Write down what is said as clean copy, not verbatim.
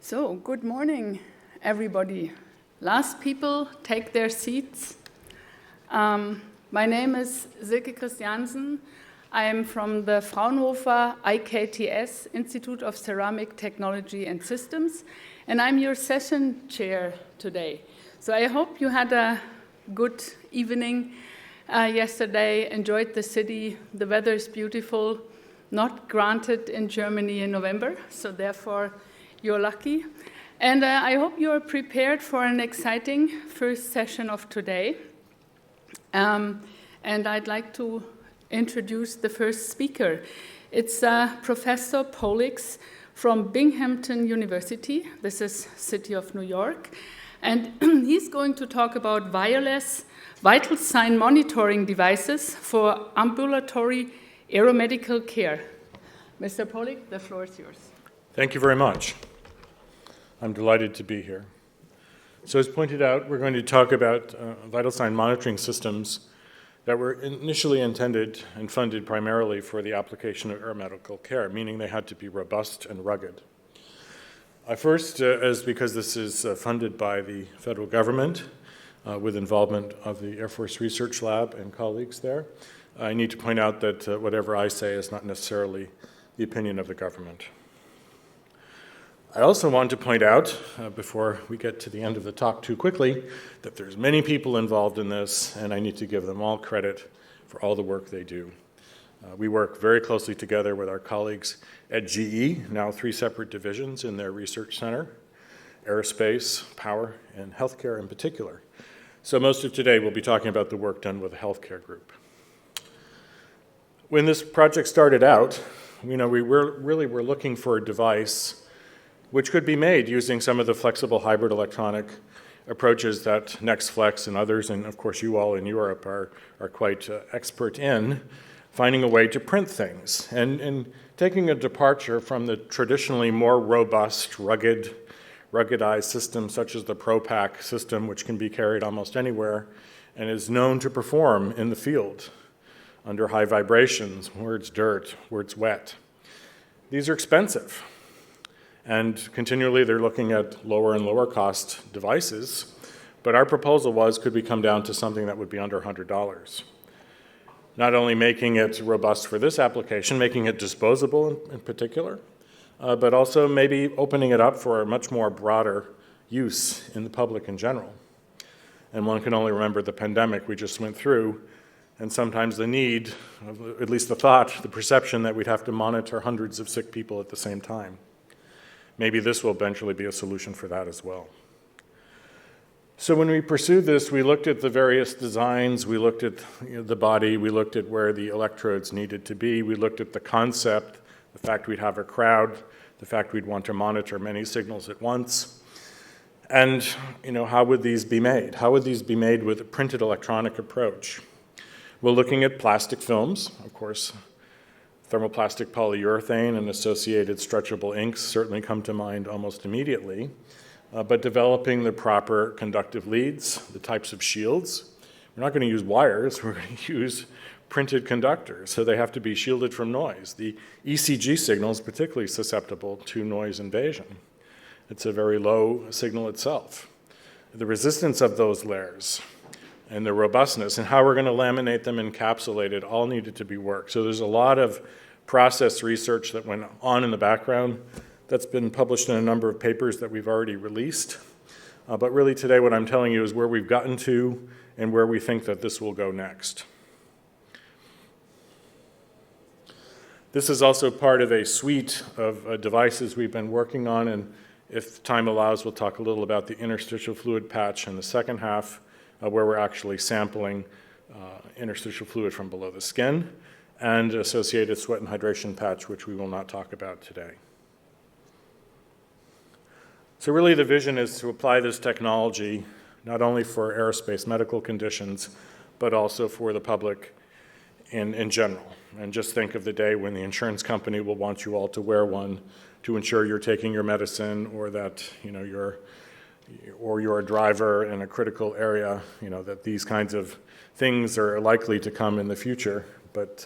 So, good morning, everybody. Last people take their seats. My name is Silke Christiansen. I am from the Fraunhofer IKTS, Institute of Ceramic Technology and Systems, and I'm your session chair today. So I hope you had a good evening yesterday, enjoyed the city. The weather is beautiful, not granted in Germany in November, so therefore you're lucky. And I hope you're prepared for an exciting first session of today. And I'd like to introduce the first speaker. It's Professor Poliks from Binghamton University. This is City of New York. And he's going to talk about wireless vital sign monitoring devices for ambulatory aeromedical care. Mr. Poliks, the floor is yours. Thank you very much. I'm delighted to be here. So as pointed out, we're going to talk about vital sign monitoring systems that were initially intended and funded primarily for the application of aeromedical care, meaning they had to be robust and rugged. First, because this is funded by the federal government with involvement of the Air Force Research Lab and colleagues there, I need to point out that whatever I say is not necessarily the opinion of the government. I also want to point out, before we get to the end of the talk too quickly, that there's many people involved in this, and I need to give them all credit for all the work they do. We work very closely together with our colleagues at GE, now 3 separate divisions in their research center, aerospace, power, and healthcare in particular. So most of today we'll be talking about the work done with the healthcare group. When this project started out, we were looking for a device which could be made using some of the flexible hybrid electronic approaches that NextFlex and others, and of course you all in Europe are quite expert in, finding a way to print things and taking a departure from the traditionally more robust, ruggedized systems such as the ProPack system, which can be carried almost anywhere and is known to perform in the field under high vibrations, where it's dirt, where it's wet. These are expensive. And continually they're looking at lower and lower cost devices. But our proposal was, could we come down to something that would be under $100? Not only making it robust for this application, making it disposable in particular, but also maybe opening it up for a much more broader use in the public in general. And one can only remember the pandemic we just went through, and sometimes the need, at least the thought, the perception that we'd have to monitor hundreds of sick people at the same time. Maybe this will eventually be a solution for that as well. So when we pursued this, we looked at the various designs, we looked at the body, we looked at where the electrodes needed to be, we looked at the concept, the fact we'd have a crowd, the fact we'd want to monitor many signals at once, and how would these be made? How would these be made with a printed electronic approach? Well, looking at plastic films, of course, thermoplastic polyurethane and associated stretchable inks certainly come to mind almost immediately, but developing the proper conductive leads, the types of shields. We're not going to use wires, we're going to use printed conductors, so they have to be shielded from noise. The ECG signal is particularly susceptible to noise invasion. It's a very low signal itself. The resistance of those layers and the robustness, and how we're going to laminate them encapsulated, all needed to be worked. So there's a lot of process research that went on in the background that's been published in a number of papers that we've already released. But really today what I'm telling you is where we've gotten to and where we think that this will go next. This is also part of a suite of devices we've been working on, and if time allows, we'll talk a little about the interstitial fluid patch in the second half, where we're actually sampling interstitial fluid from below the skin and associated sweat and hydration patch, which we will not talk about today. So really the vision is to apply this technology not only for aerospace medical conditions, but also for the public in general. And just think of the day when the insurance company will want you all to wear one to ensure you're taking your medicine, or that you're a driver in a critical area, that these kinds of things are likely to come in the future, but